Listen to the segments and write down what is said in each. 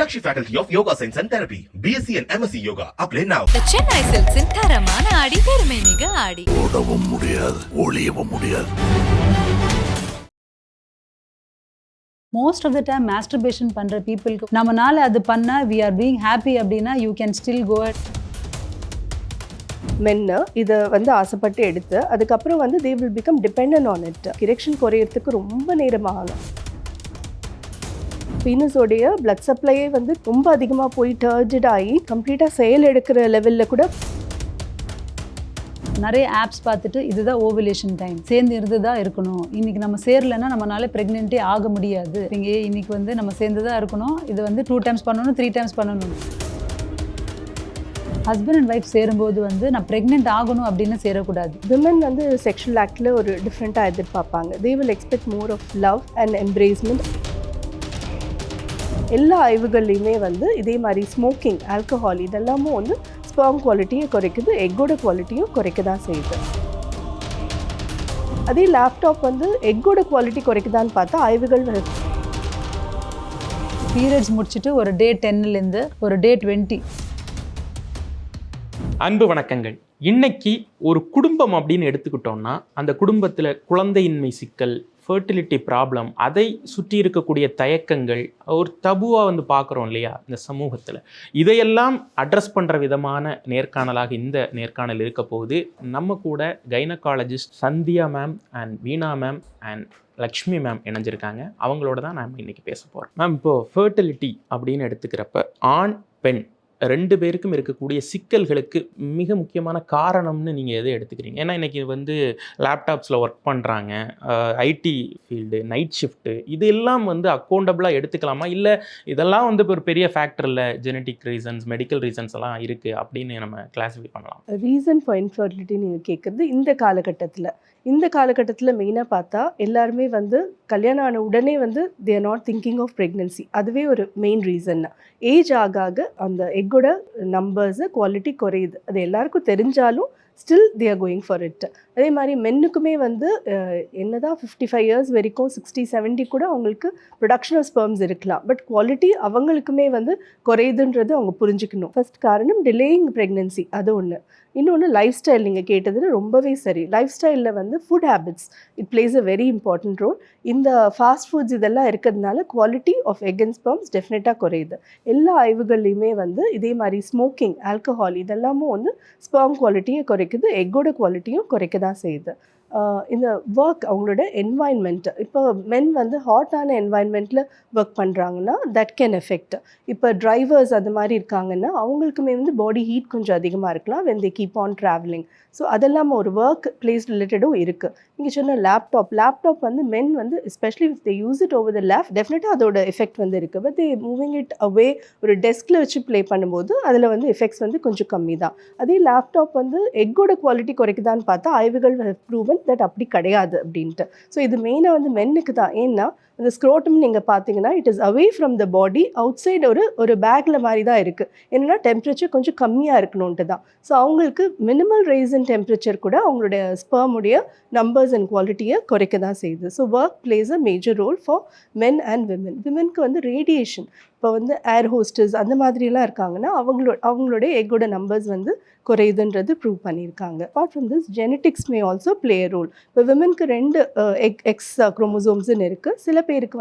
Meenakshi Faculty of Yoga Science and Therapy, BSc and MSc Yoga. Apply now. The Chennai Silks in தரமான ஆடி பெருமை மிக ஆடி. ஓடவும் முடியாது, ஒளியவும் முடியாது. Most of the time masturbation பண்ணுற பீப்புளுக்கு நம்மளால அது பண்ணால் வி ஆர் பீயிங் ஹாப்பி அப்படின்னா you can still go at. மென்னு இதை ஆசைப்பட்டு எடுத்து அதுக்கப்புறம் they will become dependent on it. Erection குறையிறதுக்கு ரொம்ப நேரமாகும். பீனஸோடைய பிளட் சப்ளையே ரொம்ப அதிகமாக போய் டர்ஜட் ஆகி கம்ப்ளீட்டாக செயல் எடுக்கிற லெவலில் கூட நிறைய ஆப்ஸ் பார்த்துட்டு இதுதான் ஓவலேஷன் டைம், சேர்ந்து இருந்து தான் இருக்கணும், இன்னைக்கு நம்ம சேரலைன்னா நம்மளால ப்ரெக்னென்ட்டே ஆக முடியாது, இங்கே இன்னைக்கு நம்ம சேர்ந்து தான் இருக்கணும், இது 2 times பண்ணணும் 3 times பண்ணணும். ஹஸ்பண்ட் அண்ட் ஒய்ஃப் சேரும்போது நான் ப்ரெக்னென்ட் ஆகணும் அப்படின்னு சேரக்கூடாது. விமன் செக்ஷுவல் ஆக்டில் ஒரு டிஃப்ரெண்ட்டாக எதிர்பார்ப்பாங்க. They will expect more of love and embracement. எல்லா ஆய்வுகள்லையுமே இதே மாதிரி ஸ்மோக்கிங், ஆல்கஹால் இதெல்லாமும் ஸ்பெர்ம் குவாலிட்டியை குறைக்குது, எக்கோட குவாலிட்டியும் குறைக்க தான் செய்யுது. அதே லேப்டாப் எக்கோட குவாலிட்டி குறைக்குதான்னு பார்த்தா ஆய்வுகள் பீரியட்ஸ் முடிச்சுட்டு ஒரு டே 10லேருந்து ஒரு டே 20. அன்பு வணக்கங்கள். இன்னைக்கு ஒரு குடும்பம் அப்படின்னு எடுத்துக்கிட்டோம்னா அந்த குடும்பத்தில் குழந்தையின்மை சிக்கல், ஃபர்டிலிட்டி ப்ராப்ளம், அதை சுற்றி இருக்கக்கூடிய தயக்கங்கள் ஒரு தபுவாக பார்க்குறோம் இல்லையா இந்த சமூகத்தில். இதையெல்லாம் அட்ரஸ் பண்ணுற விதமான நேர்காணலாக இந்த நேர்காணல் இருக்க போகுது. நம்ம கூட gynaecologist Sandhya ma'am and Veena ma'am and Lakshmi ma'am இணைஞ்சிருக்காங்க. அவங்களோட தான் நம்ம இன்றைக்கி பேச போகிறோம். மேம், இப்போது ஃபர்டிலிட்டி அப்படின்னு எடுத்துக்கிறப்ப ஆண் பெண் 2 பேருக்கும் இருக்கக்கூடிய சிக்கல்களுக்கு மிக முக்கியமான காரணம்னு நீங்கள் எதை எடுத்துக்கிறீங்க? ஏன்னா இன்றைக்கி லேப்டாப்ஸில் ஒர்க் பண்ணுறாங்க, ஐடி ஃபீல்டு, நைட் ஷிஃப்ட்டு, இதெல்லாம் அக்கௌண்டபிளாக எடுத்துக்கலாமா, இல்லை இதெல்லாம் இப்போ ஒரு பெரிய ஃபேக்டர் இல்லை, ஜெனட்டிக் ரீசன்ஸ், மெடிக்கல் ரீசன்ஸ் எல்லாம் இருக்குது அப்படின்னு நம்ம கிளாஸிஃபை பண்ணலாம்? ரீசன் ஃபார் இன்ஃபர்டிலிட்டி நீங்கள் கேட்குறது இந்த காலகட்டத்தில் மெயினாக பார்த்தா எல்லாருமே கல்யாணம் ஆன உடனே they are not thinking of pregnancy. அதுவே ஒரு மெயின் ரீசன். ஏஜ் ஆக அந்த எக்கோட நம்பர்ஸு குவாலிட்டி குறையுது. அது எல்லாருக்கும் தெரிஞ்சாலும் still they are going for it. அதே மாதிரி மென்னுக்குமே என்னதான் 55 years வரைக்கும் 60-70 கூட அவங்களுக்கு ப்ரொடக்ஷன் ஆஃப் ஸ்பெர்ம்ஸ் இருக்கலாம், பட் குவாலிட்டி அவங்களுக்குமே குறையுதுன்றது அவங்க புரிஞ்சுக்கணும். ஃபர்ஸ்ட் காரணம் டிலேயிங் ப்ரெக்னென்சி, அது ஒன்று. இன்னொன்று லைஃப் ஸ்டைல். நீங்கள் கேட்டதில் ரொம்பவே சரி. லைஃப் ஸ்டைலில் food habits it plays a very important role. இந்த ஃபாஸ்ட் ஃபுட்ஸ் இதெல்லாம் இருக்கிறதுனால quality of egg and sperms டெஃபினட்டாக குறையுது. எல்லா ஆய்வுகள்லையுமே இதே மாதிரி ஸ்மோக்கிங், ஆல்கஹால் இதெல்லாமும் ஸ்பெர்ம் குவாலிட்டியை குறைக்குது, எக்கோட குவாலிட்டியும் குறைக்க தான் செய்யுது. இந்த ஒர்க், அவங்களோட என்வாயன்மெண்ட், இப்போ மென் ஹாட்டான என்வாயன்மெண்ட்டில் ஒர்க் பண்ணுறாங்கன்னா தட் கேன் எஃபெக்ட். இப்போ டிரைவர்ஸ் அது மாதிரி இருக்காங்கன்னா அவங்களுக்குமே பாடி ஹீட் கொஞ்சம் அதிகமாக இருக்கலாம் when they keep on traveling. So அதெல்லாம் ஒரு ஒர்க் பிளேஸ் ரிலேட்டடும் இருக்குது. நீங்கள் சொன்ன laptop men especially if they use it over the lab டெஃபினட்டாக அதோட எஃபெக்ட் இருக்குது. But they moving it away, ஒரு டெஸ்கில் வச்சு ப்ளே பண்ணும்போது அதில் எஃபெக்ட்ஸ் கொஞ்சம் கம்மி தான். அதே லேப்டாப் எக்கோட குவாலிட்டி குறைக்குதான்னு பார்த்தா ஆய்வுகள் ப்ரூவன் தட் அப்படி கிடையாது அப்படின்ட்டு. ஸோ இது மெயினாக மென்னுக்கு தான். ஏன்னா அந்த ஸ்க்ரோட்டம் நீங்கள் பார்த்தீங்கன்னா it is away from the body, out side ஒரு பேக்கில் மாதிரி தான் இருக்குது. என்னென்னா டெம்பரேச்சர் கொஞ்சம் கம்மியாக இருக்கணுன்ட்டு தான். ஸோ அவங்களுக்கு மினிமல் ரைஸ் இன் டெம்பரேச்சர் கூட அவங்களுடைய ஸ்பெர்முடைய நம்பர்ஸ் அண்ட் குவாலிட்டியை குறைக்க தான் செய்யுது. So work plays a major role for men and women. விமனுக்கு ரேடியேஷன், இப்போ ஏர் ஹோஸ்டர்ஸ் அந்த மாதிரிலாம் இருக்காங்கன்னா அவங்களுடைய எக்கோட நம்பர்ஸ் குறையுதுன்றது ப்ரூவ் பண்ணியிருக்காங்க. Apart from this genetics may also play role. இப்போ விமனுக்கு 2 எக்ஸ் குரோமோசோம்ஸ்ன்னு இருக்குது. சில பேருக்கு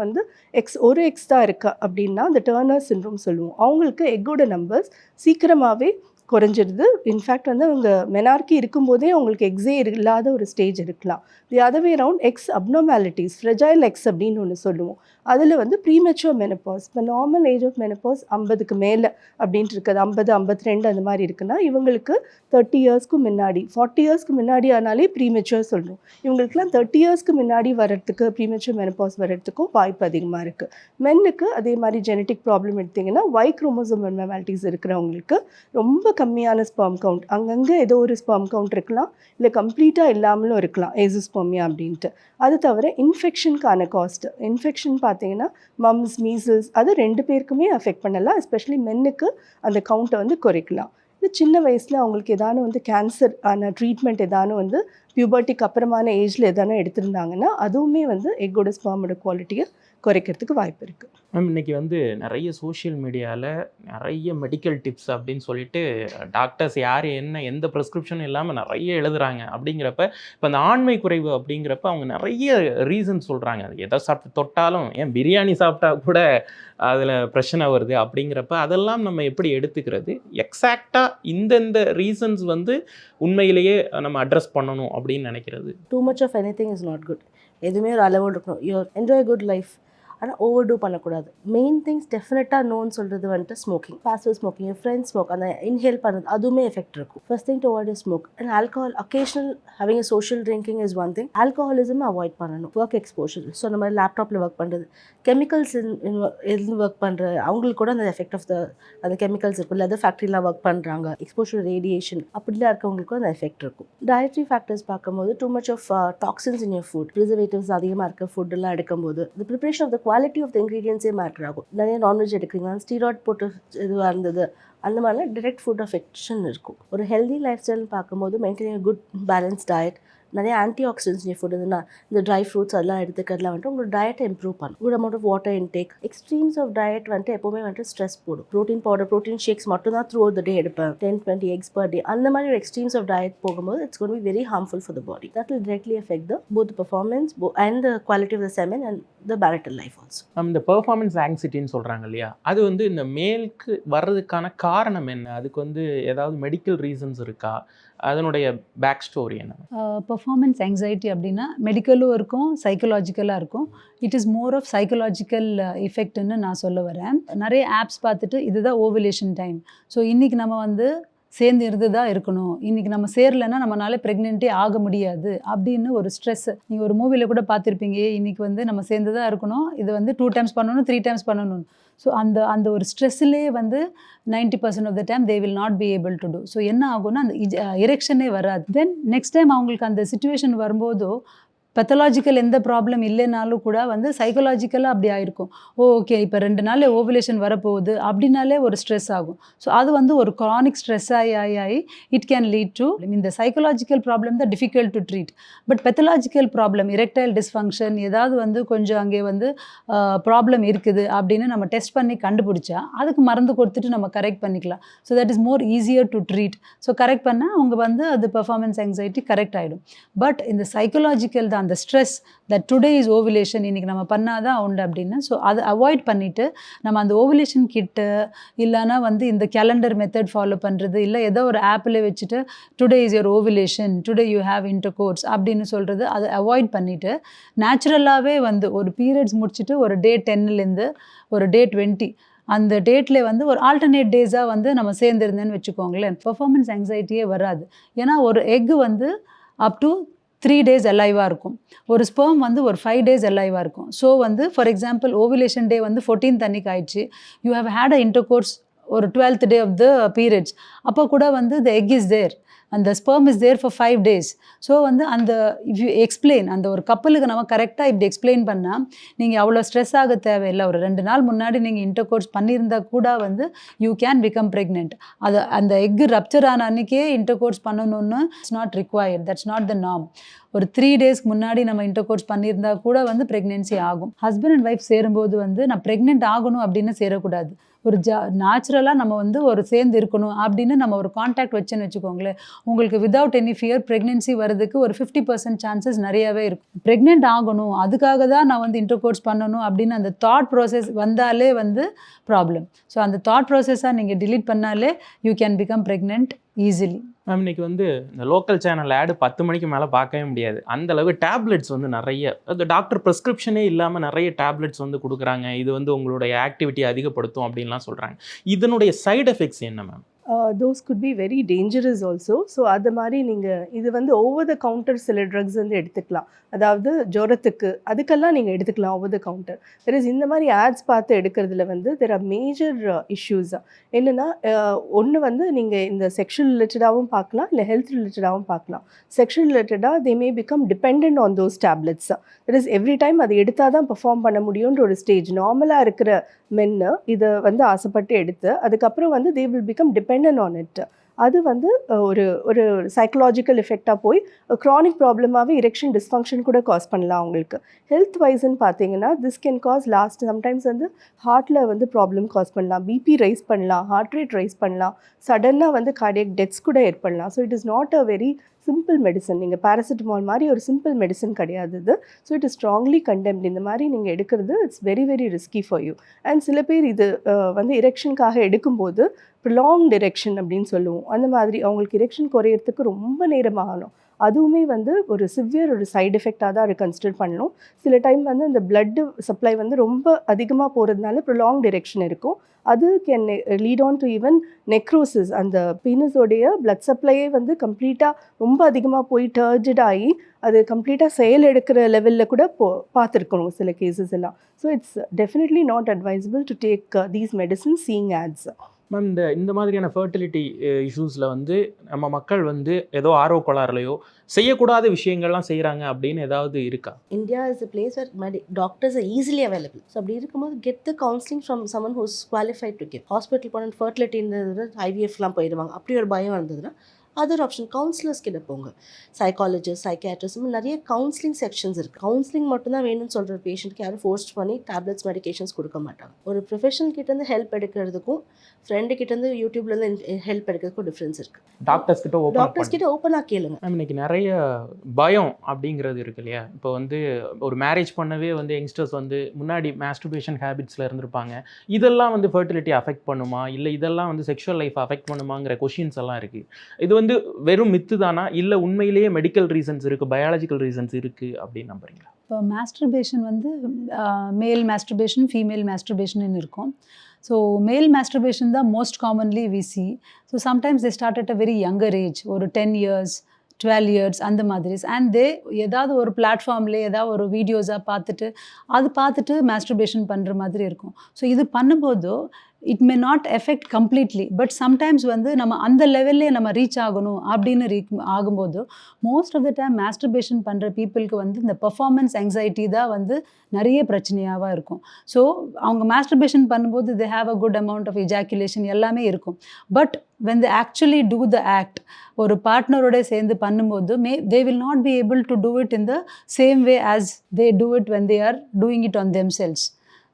ஒரு எக்ஸ் தான் இருக்கா அப்படின்னா அந்த டர்னர் சிண்ட்ரோம் சொல்லுவோம். அவங்களுக்கு எக்கோட நம்பர்ஸ் சீக்கிரமாகவே குறைஞ்சிடுது. இன்ஃபேக்ட் அவங்க மெனார்கி இருக்கும்போதே அவங்களுக்கு எக்ஸே இல்லாத ஒரு ஸ்டேஜ் இருக்கலாம். The other way around X abnormalities, fragile X அப்படின்னு ஒன்று சொல்லுவோம். அதில் ப்ரீமெச்சுவர் மெனப்பாஸ், இப்போ நார்மல் ஏஜ் ஆஃப் மெனப்பாஸ் 50க்கு மேலே அப்படின்ட்டு இருக்குது, 50-52 அந்த மாதிரி இருக்குன்னா இவங்களுக்கு 30 yearsக்கு முன்னாடி, 40 yearsக்கு முன்னாடி ஆனாலே ப்ரீமெச்சுவர் சொல்கிறோம். இவங்களுக்குலாம் 30 yearsக்கு முன்னாடி வர்றதுக்கு, ப்ரீமெச்சுவர் மெனப்பாஸ் வர்றதுக்கும் வாய்ப்பு அதிகமாக இருக்குது. மென்னுக்கு அதே மாதிரி ஜெனட்டிக் ப்ராப்ளம் எடுத்திங்கன்னா ஒய் குரோமோசோம் அப்னார்மாலிட்டிஸ் இருக்கிறவங்களுக்கு ரொம்ப கம்மியான ஸ்பெர்ம் கவுண்ட், அங்கங்கே ஏதோ ஒரு ஸ்பெர்ம் கவுண்ட் இருக்கலாம், இல்லை கம்ப்ளீட்டாக இல்லாமலும் இருக்கலாம், ஏசோஸ்பெர்மியா அப்படின்ட்டு. அது தவிர இன்ஃபெக்ஷனுக்கான காஸ்ட், இன்ஃபெக்ஷன் பார்த்தீங்கன்னா மம்ஸ், மீசல்ஸ், அது 2 பேருக்குமே அஃபெக்ட் பண்ணலாம். எஸ்பெஷலி மென்னுக்கு அந்த கவுண்ட்டை குறைக்கலாம். இது சின்ன வயசில் அவங்களுக்கு ஏதானு கேன்சர் ஆன ட்ரீட்மெண்ட் பியூபர்ட்டிக்கு அப்புறமான ஏஜில் எதானு எடுத்திருந்தாங்கன்னா அதுவுமே எக்கோட ஸ்பெர்மோட குவாலிட்டியை குறைக்கிறதுக்கு வாய்ப்பு இருக்குது. மேம் இன்னைக்கு வந்து நிறைய சோஷியல் மீடியாவில் நிறைய மெடிக்கல் டிப்ஸ் அப்படின்னு சொல்லிட்டு டாக்டர்ஸ் யார் என்ன எந்த ப்ரெஸ்கிரிப்ஷனும் இல்லாமல் நிறைய எழுதுறாங்க. அப்படிங்கிறப்ப இப்போ அந்த ஆண்மை குறைவு அப்படிங்கிறப்ப அவங்க நிறைய ரீசன் சொல்கிறாங்க. அது எதை சாப்பிட்டு தொட்டாலும், ஏன் பிரியாணி சாப்பிட்டா கூட அதில் பிரச்சனை வருது அப்படிங்கிறப்ப அதெல்லாம் நம்ம எப்படி எடுத்துக்கிறது? எக்ஸாக்டாக இந்தந்த ரீசன்ஸ் வந்து உண்மையிலேயே நம்ம அட்ரஸ் பண்ணணும் அப்படின்னு நினைக்கிறது. Too much of anything is not good. எதுவுமே ஒரு அளவோடு இருக்கணும். யூ என்ஜாய் குட் லைஃப், ஆனால் ஓவர்டூ பண்ணக்கூடாது. மெயின் திங்ஸ் டெஃபினட்டாக நோன்னு சொல்கிறது வந்துட்டு ஸ்மோக்கிங், பாசிவ் ஸ்மோக்கிங், என் ஃப்ரெண்ட்ஸ் ஸ்மோக், அந்த இன்ஹேல் பண்ணுறது அதுவுமே எஃபெக்ட் இருக்கும். First thing to avoid is smoke. And alcohol occasional having a social drinking is one thing. Alcoholism avoid பண்ணணும். ஒர்க் எக்ஸ்போஷர், ஸோ அந்த மாதிரி லேப்டாப்பில் ஒர்க் பண்ணுறது, கெமிக்கல்ஸ் எது ஒர்க் பண்ணுற அவங்களுக்கு கூட அந்த எஃபெக்ட் ஆஃப் அந்த கெமிக்கல்ஸ் இருக்கும். லெதர் ஃபேக்ட்ரிலாம் ஒர்க் பண்ணுறாங்க, எக்ஸ்போஷர் ரேடியேஷன் அப்படிலாம் இருக்கவங்களுக்கும் அந்த எஃபெக்ட் இருக்கும். டயட்ரி ஃபேக்டர்ஸ் பார்க்கும்போது too much of toxins in your food, preservatives அதிகமாக இருக்க ஃபுட்டெல்லாம் எடுக்கும்போது the preparation of the quality of the ingredientsே மேட்டர் ஆகும். நிறைய நான்வெஜ் எடுக்கிறீங்க, ஸ்டீராய்ட் போட்டு இதுவாக இருந்தது, அந்த மாதிரிலாம் டிரெக்ட் ஃபுட் அஃபெக்ஷன் இருக்கும். ஒரு ஹெல்தி லைஃப் ஸ்டைல்னு பார்க்கும்போது மெயின்டைன் குட் பேலன்ஸ் டயட், நிறைய ஆன்டி ஆக்சிடென்ட்ஸ் ஃபுட் இதுனா இந்த ட்ரை ஃப்ரூட்ஸ் அதெல்லாம் எடுத்துக்கிறதுலாம் வந்துட்டு உங்களோட டயட்டை இம்ப்ரூவ் பண்ணும். Good amount of water intake. Extremes of diet வந்துட்டு எப்போவுமே வந்துட்டு ஸ்ட்ரெஸ் போடும். ப்ரோட்டீன் பவுடர், ப்ரோட்டீன் ஷேக்ஸ் மட்டும் தான் த்ரூ த டே எடுப்பேன், 10-20 eggs per day, அந்த மாதிரி ஒரு எக்ஸ்ட்ரீம்ஸ் ஆஃப் டயட் போகும்போது it's gonna be very harmful for the body. That will directly affect the both performance and the quality of the semen and the marital life also. இந்த performance ஆங்ஸைட்டின்னு சொல்கிறாங்க இல்லையா, அது வந்து இந்த மேலுக்கு வர்றதுக்கான காரணம் என்ன? அதுக்கு வந்து ஏதாவது மெடிக்கல் ரீசன்ஸ் இருக்கா? அதனுடைய பேக் ஸ்டோரி என்ன? பெர்ஃபார்மன்ஸ் ஆங்ஸைட்டி அப்படின்னா மெடிக்கலும் இருக்கும், சைக்கலாஜிக்கலாக இருக்கும். It is more of psychological எஃபெக்ட்னு நான் சொல்ல வரேன். நிறைய ஆப்ஸ் பார்த்துட்டு இதுதான் ஓவலேஷன் டைம், ஸோ இன்றைக்கி நம்ம வந்து சேர்ந்து இருந்து தான் இருக்கணும், இன்றைக்கி நம்ம சேரலைன்னா நம்மளால ப்ரெக்னென்ட்டே ஆக முடியாது அப்படின்னு ஒரு ஸ்ட்ரெஸ். நீங்கள் ஒரு மூவியில் கூட பார்த்துருப்பீங்க, இன்றைக்கி வந்து நம்ம சேர்ந்து தான் இருக்கணும், இது வந்து 2 times பண்ணணும், 3 times பண்ணணும். ஸோ அந்த ஒரு ஸ்ட்ரெஸ்ஸிலே வந்து 90% of the time they will not be able to do. So என்ன ஆகும்னா அந்த எரெக்ஷனே வராது. தென் நெக்ஸ்ட் டைம் அவங்களுக்கு அந்த சுச்சுவேஷன் வரும்போதோ பெத்தலாஜிக்கல் எந்த ப்ராப்ளம் இல்லைனாலும் கூட வந்து சைக்கலாஜிக்கலாக அப்படி ஆயிருக்கும். ஓகே இப்போ 2 நாள் ஓவலேஷன் வரப்போகுது அப்படின்னாலே ஒரு ஸ்ட்ரெஸ் ஆகும். ஸோ அது வந்து ஒரு க்ரானிக் ஸ்ட்ரெஸ் ஆகி இட் கேன் லீட் டு இந்த சைக்கலாஜிக்கல் ப்ராப்ளம் தான் difficult to treat. But pathological problem, erectile dysfunction, ஏதாவது வந்து கொஞ்சம் அங்கே வந்து ப்ராப்ளம் இருக்குது அப்படின்னு நம்ம டெஸ்ட் பண்ணி கண்டுபிடிச்சா அதுக்கு மருந்து கொடுத்துட்டு நம்ம கரெக்ட் பண்ணிக்கலாம். So that is more easier to treat. So correct பண்ணால் அவங்க வந்து அது பெர்ஃபார்மன்ஸ் ஆங்ஸைட்டி கரெக்ட் ஆகிடும். பட் இந்த சைக்கலாஜிக்கல் தான் அந்த stress that today is ovulation, இன்றைக்கி நம்ம பண்ணாதான் உண்டு அப்படின்னு. ஸோ அதை அவாய்ட் பண்ணிவிட்டு நம்ம அந்த ஓவலேஷன் கிட்ட இல்லைனா வந்து இந்த கேலண்டர் மெத்தட் ஃபாலோ பண்ணுறது, இல்லை ஏதோ ஒரு ஆப்பில் வச்சுட்டு today is your ovulation, today you have intercourse அப்படின்னு சொல்கிறது, அதை அவாய்ட் பண்ணிவிட்டு நேச்சுரலாகவே வந்து ஒரு பீரியட்ஸ் முடிச்சுட்டு ஒரு டே 10லேருந்து ஒரு டே 20 அந்த டேட்டில் வந்து ஒரு ஆல்டர்னேட் டேஸாக வந்து நம்ம சேர்ந்துருந்தேன்னு வச்சுக்கோங்களேன், பெர்ஃபார்மன்ஸ் ஆங்ஸைட்டியே வராது. ஏன்னா ஒரு எக்கு வந்து அப் டு 3 days அலைவாக இருக்கும், ஒரு ஸ்பெர்ம் வந்து ஒரு 5 days அலைவாக இருக்கும். ஸோ வந்து ஃபார் எக்ஸாம்பிள் ஓவலேஷன் டே வந்து 14th அன்னைக்கு ஆயிடுச்சு, you have had a intercourse ஒரு 12th day of the periods, அப்போ கூட வந்து த எக் இஸ் தேர், அந்த sperm is there for 5 days. So வந்து அந்த இஃப் யூ எக்ஸ்பிளைன் அந்த ஒரு கப்பலுக்கு நம்ம கரெக்டாக இப்படி எக்ஸ்பிளைன் பண்ணால் நீங்கள் அவ்வளோ ஸ்ட்ரெஸ் ஆக தேவையில்லை. ஒரு 2 நாள் முன்னாடி நீங்கள் இன்டர்கோர்ஸ் பண்ணியிருந்தால் கூட வந்து யூ கேன் பிகம் ப்ரெக்னென்ட். அது அந்த எக்கு ரப்சர் ஆன அன்றைக்கே இன்டர்கோர்ஸ் பண்ணணும்னு it's not required, that's not the norm. ஒரு 3 days முன்னாடி நம்ம இன்டர்கோர்ஸ் பண்ணியிருந்தா கூட வந்து ப்ரெக்னென்சி ஆகும். ஹஸ்பண்ட் அண்ட் ஒய்ஃப் சேரும்போது வந்து நான் ப்ரெக்னென்ட் ஆகணும் அப்படின்னு சேரக்கூடாது. ஒரு நேச்சுரலாக நம்ம வந்து ஒரு சேர்ந்து இருக்கணும் அப்படின்னு நம்ம ஒரு கான்டாக்ட் வச்சுன்னு வச்சுக்கோங்களேன், உங்களுக்கு வித்தவுட் எனி ஃபியர் ப்ரெக்னென்சி வரதுக்கு ஒரு 50% சான்சஸ் நிறையாவே இருக்கும். ப்ரெக்னென்ட் ஆகணும் அதுக்காக தான் நான் வந்து இன்டர்கோர்ஸ் பண்ணணும் அப்படின்னு அந்த தாட் ப்ராசஸ் வந்தாலே வந்து ப்ராப்ளம். ஸோ அந்த தாட் ப்ராசஸாக நீங்கள் டிலீட் பண்ணாலே you can become pregnant easily. Ma'am இன்னைக்கு வந்து இந்த லோக்கல் சேனல் ஆடு 10 மணிக்கு மேலே பார்க்கவே முடியாது. அந்த அளவுக்கு டேப்லெட்ஸ் வந்து நிறைய, அந்த டாக்டர் ப்ரெஸ்கிரிப்ஷனே இல்லாமல் நிறைய டேப்லெட்ஸ் வந்து கொடுக்குறாங்க. இது வந்து உங்களுடைய ஆக்டிவிட்டி அதிகப்படுத்தும் அப்படின்லாம் சொல்கிறாங்க. இதனுடைய சைடு எஃபெக்ட்ஸ் என்ன ma'am? Those could be very dangerous also. So அது மாதிரி நீங்கள் இது வந்து ஓவர் த கவுண்டர் சில ட்ரக்ஸ் வந்து எடுத்துக்கலாம். அதாவது ஜுரத்துக்கு அதுக்கெல்லாம் நீங்கள் எடுத்துக்கலாம் ஓவர் த கவுண்டர். வெரஸ் இந்த மாதிரி ஆட்ஸ் பார்த்து எடுக்கிறதுல வந்து தெர் ஆர் மேஜர் இஷ்யூஸ். என்னென்னா ஒன்று வந்து நீங்கள் இந்த செக்ஷுவல் ரிலேட்டடாகவும் பார்க்கலாம், இல்லை ஹெல்த் ரிலேட்டடாகவும் பார்க்கலாம். செக்ஷுவல் ரிலேட்டடாக they may become depend on those tablets. That is every time அது எடுத்தால் தான் பெர்ஃபார்ம் பண்ண முடியுன்ற ஒரு ஸ்டேஜ். நார்மலாக இருக்கிற மென்னு இதை வந்து ஆசைப்பட்டு எடுத்து அதுக்கப்புறம் வந்து they will become depend on it. அது வந்து ஒரு ஒரு சைக்கலாஜிக்கல் எஃபெக்டாக போய் க்ரானிக் ப்ராப்ளமாகவே எரெக்ஷன் டிஸ்ஃபங்க்ஷன் கூட காஸ் பண்ணலாம் அவங்களுக்கு. ஹெல்த் வைஸ்ன்னு பார்த்தீங்கன்னா திஸ் கேன் காஸ் சம்டைம்ஸ் வந்து ஹார்ட்டில் வந்து ப்ராப்ளம் காஸ் பண்ணலாம், பிபி ரைஸ் பண்ணலாம், ஹார்ட் ரேட் ரைஸ் பண்ணலாம், சடனாக வந்து கார்டியக் டெத்ஸ் கூட ஏற்படலாம். So it is not a very simple medicine. நீங்கள் பேராசிட்டமால் மாதிரி ஒரு சிம்பிள் மெடிசன் கிடையாது இது. So it is strongly contempt. இந்த மாதிரி நீங்கள் எடுக்கிறது it's very very risky for you. And சில பேர் இது வந்து எரெக்ஷனுக்காக எடுக்கும்போது ப்ரொலாங்ட் எரெக்ஷன் அப்படின்னு சொல்லுவோம். அந்த மாதிரி அவங்களுக்கு எரெக்ஷன் குறையிறதுக்கு ரொம்ப நேரம் ஆகணும். அதுவுமே வந்து ஒரு சிவியர் ஒரு சைடு எஃபெக்டாக தான் அதை கன்சிடர் பண்ணணும். சில டைம் வந்து அந்த பிளட்டு சப்ளை வந்து ரொம்ப அதிகமாக போகிறதுனால ப்ரொலாங்ட் எரெக்ஷன் இருக்கும். அது can lead on to even necrosis. அந்த பீனஸோடைய பிளட் சப்ளையே வந்து கம்ப்ளீட்டாக ரொம்ப அதிகமாக போய் டர்ஜட் ஆகி அது கம்ப்ளீட்டாக செயல் எடுக்கிற லெவலில் கூட பார்த்துருக்கணும் சில கேசஸ் எல்லாம். So it's definitely not advisable to take these medicines seeing ads. Ma'am, இந்த மாதிரியான ஃபர்டிலிட்டி இஷ்யூஸில் வந்து நம்ம மக்கள் வந்து ஏதோ ஆர்வ கோளாறுலையோ செய்யக்கூடாத விஷயங்கள்லாம் செய்கிறாங்க அப்படின்னு ஏதாவது இருக்கா? India is a place where doctors are easily available. So அப்படி இருக்கும்போது get the counseling from someone who's qualified to give. Hospital போன ஃபர்டிலிட்டி இருந்தது IVFலாம் போயிடுவாங்க. அப்படி ஒரு பயம் இருந்ததுன்னா அதர் ஆப்ஷன் கவுன்சிலர்ஸ் கிட்ட போங்க. சைக்காலஜிஸ்ட், சைக்காட்ரிஸ்ட், நிறைய கவுன்சிலிங் செக்ஷன்ஸ் இருக்குது. கவுன்சிலிங் மட்டும்தான் வேணும்னு சொல்கிற பேஷண்ட்க்கு யாரும் ஃபோர்ஸ்ட் பண்ணி டேப்லெட்ஸ் மெடிகேஷன்ஸ் கொடுக்க மாட்டாங்க. ஒரு ப்ரொஃபஷனல் கிட்டேருந்து ஹெல்ப் எடுக்கிறதுக்கும் ஃப்ரெண்டு கிட்டேருந்து யூடியூப்லேருந்து ஹெல்ப் எடுக்கிறதுக்கும் டிஃப்ரென்ஸ் இருக்குது. டாக்டர்ஸ் கிட்ட ஓப்பனாக கேளுங்க. மேம், இன்னைக்கு நிறைய பயம் அப்படிங்கிறது இருக்கு இல்லையா? இப்போ வந்து ஒரு மேரேஜ் பண்ணவே வந்து யங்ஸ்டர்ஸ் வந்து முன்னாடி மாஸ்டர்பேஷன் ஹேபிட்ஸில் இருந்திருப்பாங்க. இதெல்லாம் வந்து ஃபர்டிலிட்டி அஃபெக்ட் பண்ணுமா, இல்லை இதெல்லாம் வந்து செக்ஷுவல் லைஃப் அஃபெக்ட் பண்ணுமாங்கிற கொஷின்ஸ் எல்லாம் இருக்குது. இது வந்து வெறும் மித்து தானா, இல்லை உண்மையிலேயே மெடிக்கல் ரீசன்ஸ் இருக்குது, பயாலஜிக்கல் ரீசன்ஸ் இருக்குது அப்படின்னு நம்புறீங்களா? இப்போ மாஸ்டர்பேஷன் வந்து மேல் மாஸ்டர்பேஷன், ஃபீமேல் மாஸ்டர்பேஷன் இருக்கும். ஸோ மேல் மாஸ்டர்பேஷன் தான் most commonly we see. So sometimes they start at a very younger age, ஒரு 10 years 12 years அந்த மாதிரி. அண்ட் ஏதாவது ஒரு பிளாட்ஃபார்மில் ஏதாவது ஒரு வீடியோஸாக பார்த்துட்டு மாஸ்டர்பேஷன் பண்ணுற மாதிரி இருக்கும். ஸோ இது பண்ணும்போது it may not affect completely, but sometimes வந்து நம்ம அந்த லெவல்லே நம்ம ரீச் ஆகணும் அப்படின்னு ஆகும்போது most of the time masturbation பண்ணுற பீப்புளுக்கு வந்து இந்த பெர்ஃபார்மன்ஸ் ஆங்ஸைட்டி தான் வந்து நிறைய பிரச்சனையாக இருக்கும். ஸோ அவங்க மாஸ்டர்பேஷன் பண்ணும்போது they have a good amount of ejaculation எல்லாமே இருக்கும். But when they actually do the act, ஒரு பார்ட்னரோட சேர்ந்து பண்ணும்போது they will not be able to do it in the same way as they do it when they are doing it on themselves.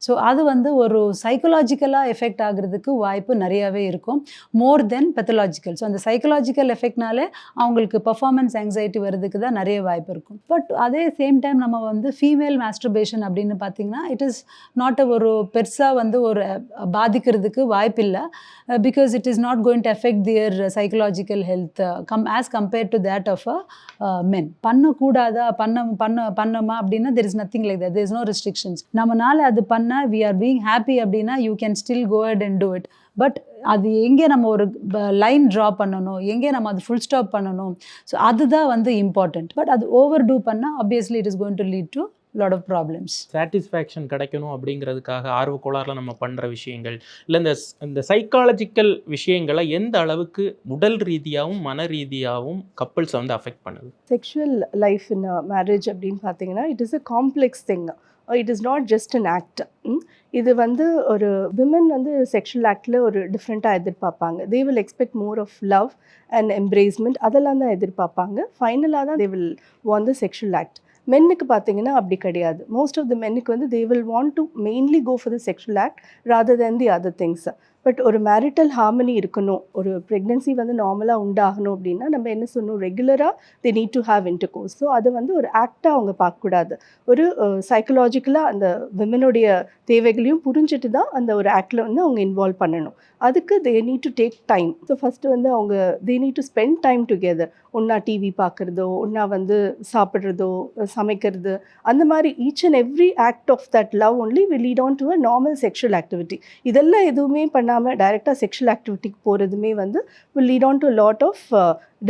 So அது வந்து ஒரு சைக்கலாஜிக்கலாக effect ஆகிறதுக்கு வாய்ப்பு நிறையாவே இருக்கும், மோர் தென் பெத்தலாஜிக்கல். ஸோ அந்த சைக்கலாஜிக்கல் எஃபெக்ட்னாலே அவங்களுக்கு பர்ஃபார்மன்ஸ் ஆங்ஸைட்டி வர்றதுக்கு தான் நிறைய வாய்ப்பு இருக்கும். பட் அதே சேம் டைம் நம்ம வந்து ஃபீமேல் மாஸ்டர்பேஷன் அப்படின்னு பார்த்திங்கன்னா இட் இஸ் நாட் ஒரு பெருசாக வந்து ஒரு பாதிக்கிறதுக்கு வாய்ப்பு இல்லை. Because it is not going to affect their psychological health as compared to that of a men. பண்ணக்கூடாதா பண்ணமா அப்படின்னா there is nothing like that. There is no restrictions. நம்மளால அது பண்ண we are being happy அப்படின்னா you can still go ahead and do it. But அது எங்கே நம்ம ஒரு லைன் ட்ரா பண்ணணும், எங்கே நம்ம அது ஃபுல் ஸ்டாப் பண்ணணும், ஸோ அதுதான் வந்து இம்பார்ட்டண்ட். பட் அது ஓவர் டூ பண்ணால் obviously it is going to lead to lot of problems. Satisfaction கிடைக்கணும் அப்படிங்கிறதுக்காக ஆர்வ கோளாறில் நம்ம பண்ணுற விஷயங்கள் இல்லை இந்த சைக்காலஜிக்கல் விஷயங்களை எந்த அளவுக்கு உடல் ரீதியாகவும் மன ரீதியாகவும் கப்பிள்ஸை வந்து அஃபெக்ட் பண்ணுது? செக்ஷுவல் லைஃப் இன் மேரேஜ் அப்படின்னு பார்த்தீங்கன்னா it is a complex thing. It is not just an act. இது வந்து ஒரு விமன் வந்து செக்ஷுவல் ஆக்டில் ஒரு டிஃப்ரெண்ட்டாக எதிர்பார்ப்பாங்க. They will expect more of love and embracement, அதெல்லாம் தான் எதிர்பார்ப்பாங்க. ஃபைனலாக தான் they will want the sexual act. மென்னுக்கு பார்த்தீங்கன்னா அப்படி கிடையாது. மோஸ்ட் ஆஃப் த மென்னுக்கு வந்து they will want to mainly go for the sexual act rather than the other things. But ஒரு மேரிட்டல் ஹார்மனி இருக்கணும், ஒரு ப்ரெக்னென்சி வந்து நார்மலாக உண்டாகணும் அப்படின்னா நம்ம என்ன சொல்லணும், ரெகுலராக தே need to have intercourse. So அதை வந்து ஒரு ஆக்டாக அவங்க பார்க்கக்கூடாது. ஒரு சைக்கலாஜிக்கலாக அந்த விமனுடைய தேவைகளையும் புரிஞ்சுட்டு தான் அந்த ஒரு ஆக்டில் வந்து அவங்க இன்வால்வ் பண்ணணும். அதுக்கு they need to take time. So first வந்து அவங்க they need to spend time together. ஒன்றா டிவி பார்க்குறதோ, ஒன்றா வந்து சாப்பிட்றதோ, சமைக்கிறது, அந்த மாதிரி each and every act of that love only will lead on to a normal sexual activity. இதெல்லாம் எதுவுமே பண்ணாமல் டைரெக்டாக செக்ஷுவல் ஆக்டிவிட்டிக்கு போகிறதுமே வந்து will lead on to lot of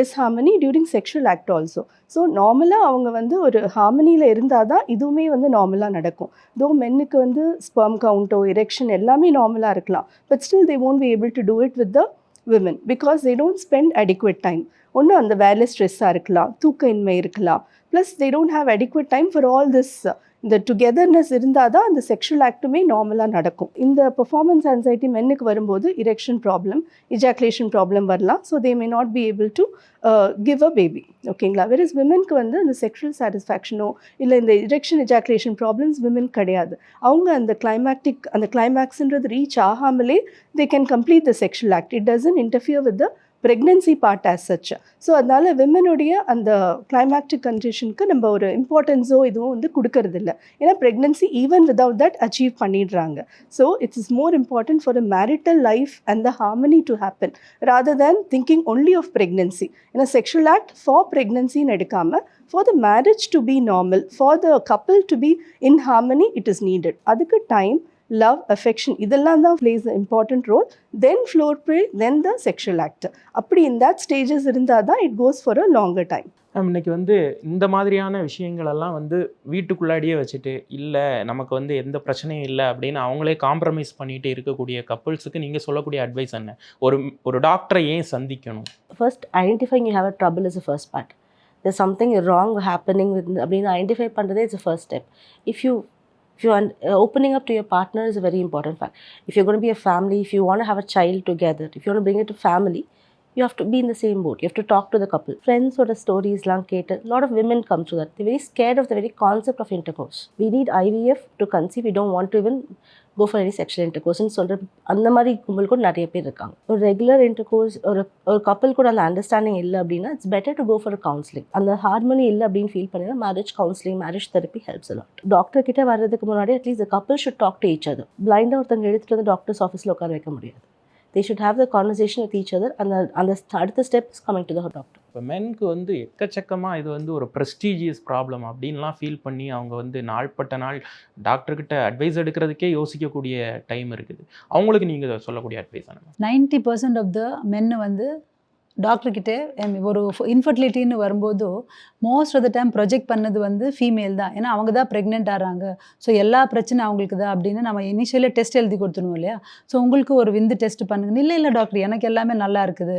disharmony during sexual act also. So நார்மலாக அவங்க வந்து ஒரு ஹார்மனியில் இருந்தால் தான் இதுவுமே வந்து நார்மலாக நடக்கும். தோ மென்னுக்கு வந்து ஸ்பெர்ம் கவுண்டோ எரெக்ஷன் எல்லாமே நார்மலாக இருக்கலாம், but still they won't be able to do it with the women because they don't spend adequate time. ஒன்று அந்த வேலை ஸ்ட்ரெஸ்ஸாக இருக்கலாம், தூக்க இன்மை இருக்கலாம், plus they don't have adequate time for all this இந்த டுகெதர்னஸ் இருந்தால் தான் அந்த செக்ஷுவல் ஆக்ட்டுமே நார்மலாக நடக்கும். இந்த பெர்ஃபார்மன்ஸ் ஆன்சைட்டி மென்னுக்கு வரும்போது இரெக்ஷன் ப்ராப்ளம், இஜாக்குலேஷன் ப்ராப்ளம் வரலாம். So they may not be able to give a baby. ஓகேங்களா? வெரிஸ் விமென்க்கு வந்து அந்த செக்ஷுவல் சாட்டிஸ்ஃபேக்ஷனோ இல்லை இந்த இரெக்ஷன் இஜாக்குலேஷன் ப்ராப்ளம்ஸ் விமென் கிடையாது. அவங்க அந்த கிளைமேக்ஸ்ன்றது ரீச் ஆகாமலே they can complete the sexual act. It doesn't interfere with the pregnancy part as such. So அதனால் விமனுடைய அந்த கிளைமேக்டிக் கண்டிஷனுக்கு நம்ம ஒரு இம்பார்ட்டன்ஸோ இதுவும் வந்து கொடுக்கறதில்ல. ஏன்னா pregnancy even without that achieve பண்ணிடுறாங்க. So it's is more important for a marital life and the harmony to happen rather than thinking only of pregnancy. ஏன்னா செக்ஷுவல் ஆக்ட் ஃபார் ப்ரெக்னன்சின்னு எடுக்காமல் for the marriage to be normal, for the couple to be in harmony, it is needed. அதுக்கு time, love, affection இதெல்லாம் தான் plays an important role. Then floor play, then the sexual act. அப்படி in that stages இருந்தால் தான் it goes for a longer time. இன்னைக்கு வந்து இந்த மாதிரியான விஷயங்களெல்லாம் வந்து வீட்டுக்குள்ளாடியே வச்சுட்டு இல்லை நமக்கு வந்து எந்த பிரச்சனையும் இல்லை அப்படின்னு அவங்களே காம்ப்ரமைஸ் பண்ணிட்டு இருக்கக்கூடிய கப்புள்ஸுக்கு நீங்கள் சொல்லக்கூடிய அட்வைஸ் என்ன? ஒரு டாக்டரை ஏன் சந்திக்கணும்? First identifying you have a trouble is first part. There's something wrong happening with அப்படின்னு ஐடென்டிஃபை பண்ணுறதே it's a first step. If you opening up to your partner is a very important fact. If you're going to be a family, if you want to have a child together, if you want to bring it to family, you have to be in the same boat. You have to talk to the couple. Friends or the stories lang keta. A lot of women come to that. They're very scared of the very concept of intercourse. We need IVF to conceive. We don't want to even go for any sexual intercourse. And சொல்ற அந்த மாதிரி கும்பல் கூட நிறைய பேர் இருக்காங்க. ஒரு regular intercourse ஒரு கப்பல் கூட அந்த அண்டர்ஸ்டாண்டிங் இல்லை அப்படின்னா it's better to go for counselling. அந்த ஹார்மனி இல்லை அப்படின்னு ஃபீல் பண்ணினா marriage counselling, marriage therapy helps a lot. Doctor கிட்ட வர்றதுக்கு முன்னாடி at least the couple should talk to each other. பிளைண்டாக ஒருத்தங்க எடுத்துகிட்டு வந்து டாக்டர்ஸ் ஆஃபீஸில் உட்கார வைக்க முடியாது. They should have the conversation with each other and அடுத்த step is coming to the doctor. இப்போ மென்க்கு வந்து எக்கச்சக்கமாக இது வந்து ஒரு ப்ரெஸ்டீஜியஸ் ப்ராப்ளம் அப்படின்லாம் ஃபீல் பண்ணி அவங்க வந்து நாள்பட்ட நாள் டாக்டர்கிட்ட அட்வைஸ் எடுக்கிறதுக்கே யோசிக்கக்கூடிய டைம் இருக்குது. அவங்களுக்கு நீங்கள் சொல்லக்கூடிய அட்வைஸ் என்ன? 90% ஆஃப் த மென்னு வந்து டாக்டர்கிட்ட ஒரு இன்ஃபர்டிலிட்டின்னு வரும்போது most of the time project பண்ணது வந்து ஃபீமேல் தான். ஏன்னா அவங்க தான் ப்ரெக்னென்ட் ஆகிறாங்க. ஸோ எல்லா பிரச்சனை அவங்களுக்கு தான் அப்படின்னு நம்ம இனிஷியலே டெஸ்ட் எழுதி கொடுத்துருவோம் இல்லையா? ஸோ உங்களுக்கு ஒரு விந்து டெஸ்ட் பண்ணுங்க. இல்லை டாக்டர் எனக்கு எல்லாமே நல்லா இருக்குது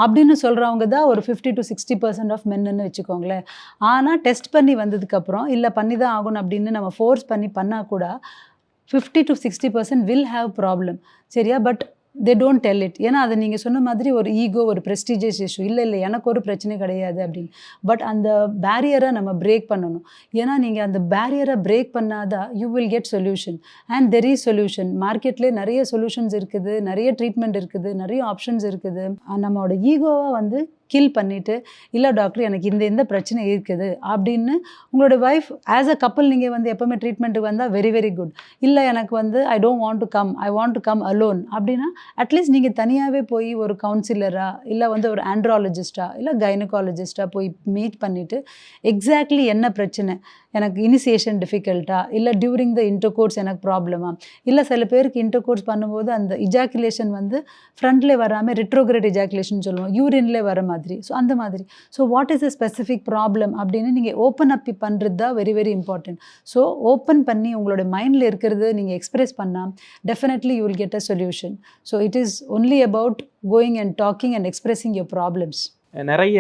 அப்படின்னு சொல்கிறவங்க தான் ஒரு 50 to 60% ஆஃப் மென்னுன்னு வச்சுக்கோங்களேன். ஆனால் டெஸ்ட் பண்ணி வந்ததுக்கப்புறம் இல்லை பண்ணி தான் ஆகணும் அப்படின்னு நம்ம ஃபோர்ஸ் பண்ணால் கூட 50 to 60% வில் ஹாவ் ப்ராப்ளம். சரியா? But they don't tell it. ஏன்னா அது நீங்கள் சொன்ன மாதிரி ஒரு ஈகோ, ஒரு ப்ரெஸ்டீஜியஸ் இஷ்யூ. இல்லை எனக்கு ஒரு பிரச்சனை கிடையாது அப்படின்னு. பட் அந்த பேரியரை நம்ம பிரேக் பண்ணணும். ஏன்னா நீங்கள் அந்த பேரியரை பிரேக் பண்ணாதான் you will get solution. And there is solution. மார்க்கெட்லேயே நிறைய சொல்யூஷன்ஸ் இருக்குது, நிறைய ட்ரீட்மெண்ட் இருக்குது, நிறைய ஆப்ஷன்ஸ் இருக்குது. நம்மளோட ஈகோவை வந்து கில் பண்ணிவிட்டு இல்லை டாக்டர் எனக்கு இந்த பிரச்சனை இருக்குது அப்படின்னு உங்களோட ஒய்ஃப் ஆஸ் அ கப்பல் நீங்கள் வந்து எப்போவுமே ட்ரீட்மெண்ட்டுக்கு வந்தால் வெரி வெரி குட். இல்லை எனக்கு வந்து I don't want to come, I want to come alone அப்படின்னா அட்லீஸ்ட் நீங்கள் தனியாகவே போய் ஒரு கவுன்சிலராக இல்லை வந்து ஒரு ஆண்ட்ராலஜிஸ்டாக இல்லை கைனகாலஜிஸ்டாக போய் மீட் பண்ணிவிட்டு எக்ஸாக்ட்லி என்ன பிரச்சனை, எனக்கு இனிஷியேஷன் டிஃபிகல்ட்டா, இல்லை டியூரிங் த இன்டர்கோர்ஸ் எனக்கு ப்ராப்ளமா, இல்லை சில பேருக்கு இன்டர்கோர்ஸ் பண்ணும்போது அந்த இஜாக்குலேஷன் வந்து ஃப்ரண்ட்லேயே வராமல் ரிட்ரோகிரேட் இஜாக்குலேஷன் சொல்லுவோம், யூரின்லேயே வர மாதிரி. ஸோ அந்த மாதிரி. So what is a specific problem அப்படின்னு நீங்கள் ஓப்பன் அப் பண்ணுறது தான் very very important. So open பண்ணி உங்களோட மைண்டில் இருக்கிறது நீங்கள் எக்ஸ்பிரஸ் பண்ணால் definitely you will get a solution. So it is only about going and talking and expressing your problems. நிறைய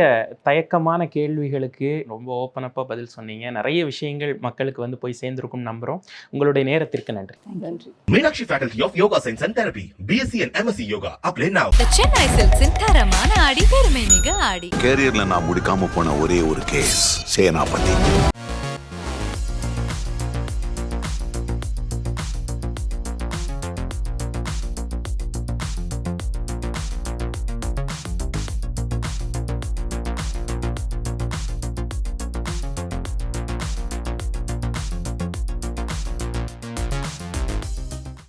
தயக்கமான கேள்விகளுக்கு ரொம்ப ஓப்பனப்பாக பதில் சொன்னீங்க. நிறைய விஷயங்கள் மக்களுக்கு வந்து போய் சேர்ந்திருக்கும் நம்புகிறோம். உங்களுடைய நேரத்திற்கு நன்றி. நன்றி. Meenakshi Faculty of Yoga Science and Therapy, BSc and MSc Yoga. Apply now. The Chennai Silks in தரமான ஆடி பெருமை மிக ஆடி. கேரியர்ல நான் முடிக்காம போன ஒரே ஒரு கேஸ் சேனாபதி.